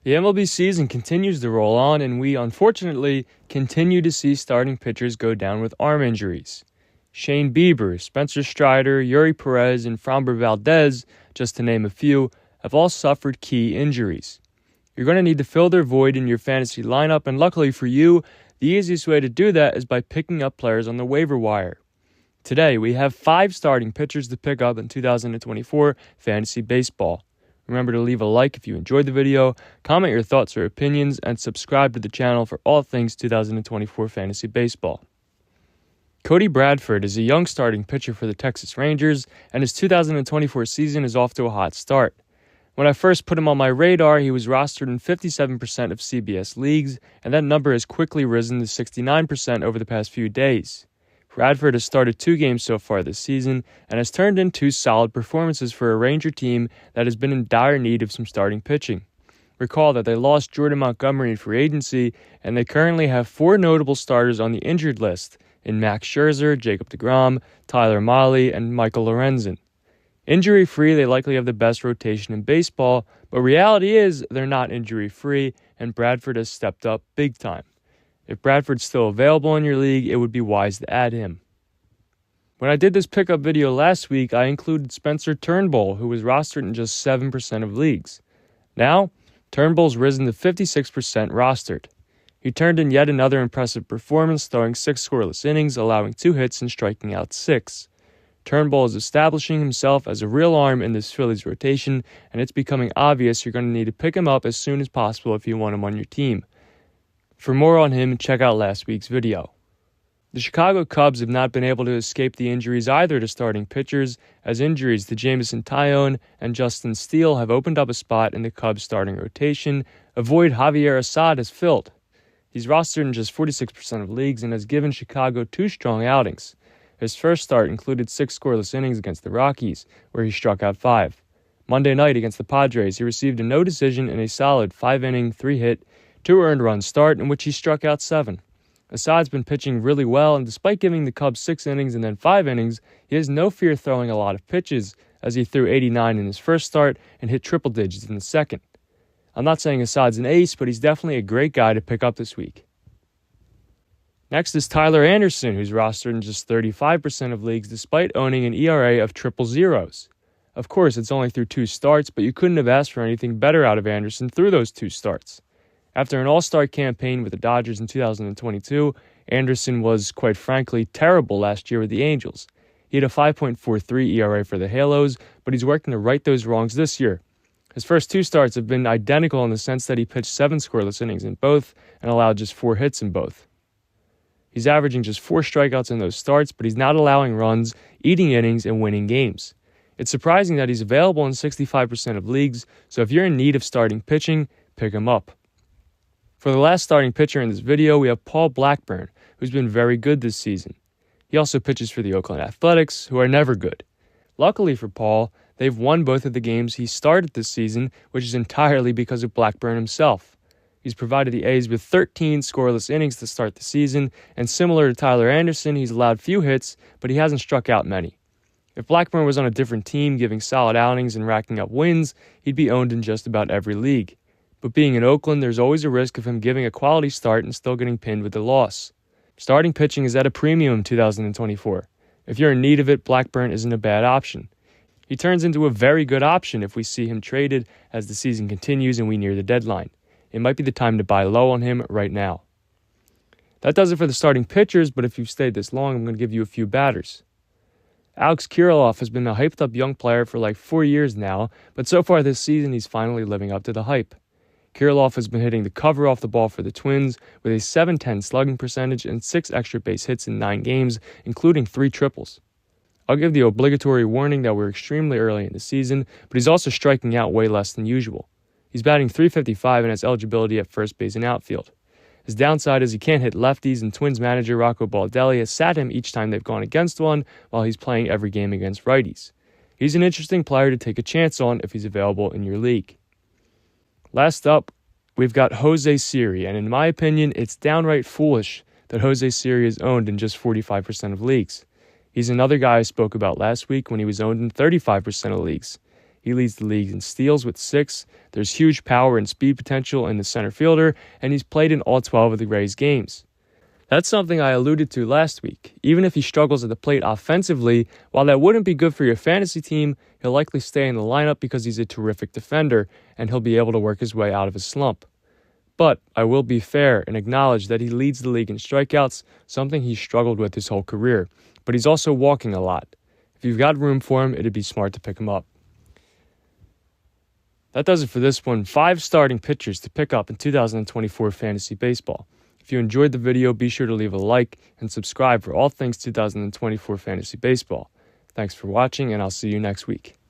The MLB season continues to roll on, and we unfortunately continue to see starting pitchers go down with arm injuries. Shane Bieber, Spencer Strider, Yuri Perez, and Framber Valdez, just to name a few, have all suffered key injuries. You're going to need to fill their void in your fantasy lineup, and luckily for you, the easiest way to do that is by picking up players on the waiver wire. Today, we have 5 starting pitchers to pick up in 2024 fantasy baseball. Remember to leave a like if you enjoyed the video, comment your thoughts or opinions, and subscribe to the channel for all things 2024 fantasy baseball. Cody Bradford is a young starting pitcher for the Texas Rangers, and his 2024 season is off to a hot start. When I first put him on my radar, he was rostered in 57% of CBS leagues, and that number has quickly risen to 69% over the past few days. Bradford has started 2 games so far this season and has turned in 2 solid performances for a Ranger team that has been in dire need of some starting pitching. Recall that they lost Jordan Montgomery in free agency, and they currently have 4 notable starters on the injured list in Max Scherzer, Jacob deGrom, Tyler Mahle, and Michael Lorenzen. Injury-free, they likely have the best rotation in baseball, but reality is they're not injury-free, and Bradford has stepped up big time. If Bradford's still available in your league, it would be wise to add him. When I did this pickup video last week, I included Spencer Turnbull, who was rostered in just 7% of leagues. Now, Turnbull's risen to 56% rostered. He turned in yet another impressive performance, throwing 6 scoreless innings, allowing 2 hits and striking out 6. Turnbull is establishing himself as a real arm in this Phillies rotation, and it's becoming obvious you're going to need to pick him up as soon as possible if you want him on your team. For more on him, check out last week's video. The Chicago Cubs have not been able to escape the injuries either to starting pitchers, as injuries to Jameson Taillon and Justin Steele have opened up a spot in the Cubs starting rotation, a void Javier Assad has filled. He's rostered in just 46% of leagues and has given Chicago 2 strong outings. His first start included 6 scoreless innings against the Rockies, where he struck out 5. Monday night against the Padres, he received a no decision in a solid 5-inning, 3-hit, 2 earned run start in which he struck out 7. Assad's been pitching really well, and despite giving the Cubs 6 innings and then 5 innings, he has no fear throwing a lot of pitches, as he threw 89 in his first start and hit triple digits in the second. I'm not saying Assad's an ace, but he's definitely a great guy to pick up this week. Next is Tyler Anderson, who's rostered in just 35% of leagues despite owning an ERA of triple zeros. Of course, it's only through 2 starts, but you couldn't have asked for anything better out of Anderson through those 2 starts. After an all-star campaign with the Dodgers in 2022, Anderson was, quite frankly, terrible last year with the Angels. He had a 5.43 ERA for the Halos, but he's working to right those wrongs this year. His first 2 starts have been identical in the sense that he pitched 7 scoreless innings in both and allowed just 4 hits in both. He's averaging just 4 strikeouts in those starts, but he's not allowing runs, eating innings, and winning games. It's surprising that he's available in 65% of leagues, so if you're in need of starting pitching, pick him up. For the last starting pitcher in this video, we have Paul Blackburn, who's been very good this season. He also pitches for the Oakland Athletics, who are never good. Luckily for Paul, they've won both of the games he started this season, which is entirely because of Blackburn himself. He's provided the A's with 13 scoreless innings to start the season, and similar to Tyler Anderson, he's allowed few hits, but he hasn't struck out many. If Blackburn was on a different team giving solid outings and racking up wins, he'd be owned in just about every league. But being in Oakland, there's always a risk of him giving a quality start and still getting pinned with the loss. Starting pitching is at a premium in 2024. If you're in need of it, Blackburn isn't a bad option. He turns into a very good option if we see him traded as the season continues and we near the deadline. It might be the time to buy low on him right now. That does it for the starting pitchers, but if you've stayed this long, I'm going to give you a few batters. Alex Kirilloff has been a hyped-up young player for like 4 years now, but so far this season he's finally living up to the hype. Kirilloff has been hitting the cover off the ball for the Twins with a .710 slugging percentage and 6 extra base hits in 9 games, including 3 triples. I'll give the obligatory warning that we're extremely early in the season, but he's also striking out way less than usual. He's batting .355 and has eligibility at first base and outfield. His downside is he can't hit lefties, and Twins manager Rocco Baldelli has sat him each time they've gone against one while he's playing every game against righties. He's an interesting player to take a chance on if he's available in your league. Last up, we've got Jose Siri, and in my opinion, it's downright foolish that Jose Siri is owned in just 45% of leagues. He's another guy I spoke about last week when he was owned in 35% of leagues. He leads the league in steals with 6. There's huge power and speed potential in the center fielder, and he's played in all 12 of the Rays' games. That's something I alluded to last week. Even if he struggles at the plate offensively, while that wouldn't be good for your fantasy team, he'll likely stay in the lineup because he's a terrific defender, and he'll be able to work his way out of his slump. But I will be fair and acknowledge that he leads the league in strikeouts, something he's struggled with his whole career. But he's also walking a lot. If you've got room for him, it'd be smart to pick him up. That does it for this one. 5 starting pitchers to pick up in 2024 fantasy baseball. If you enjoyed the video, be sure to leave a like and subscribe for all things 2024 fantasy baseball. Thanks for watching, and I'll see you next week.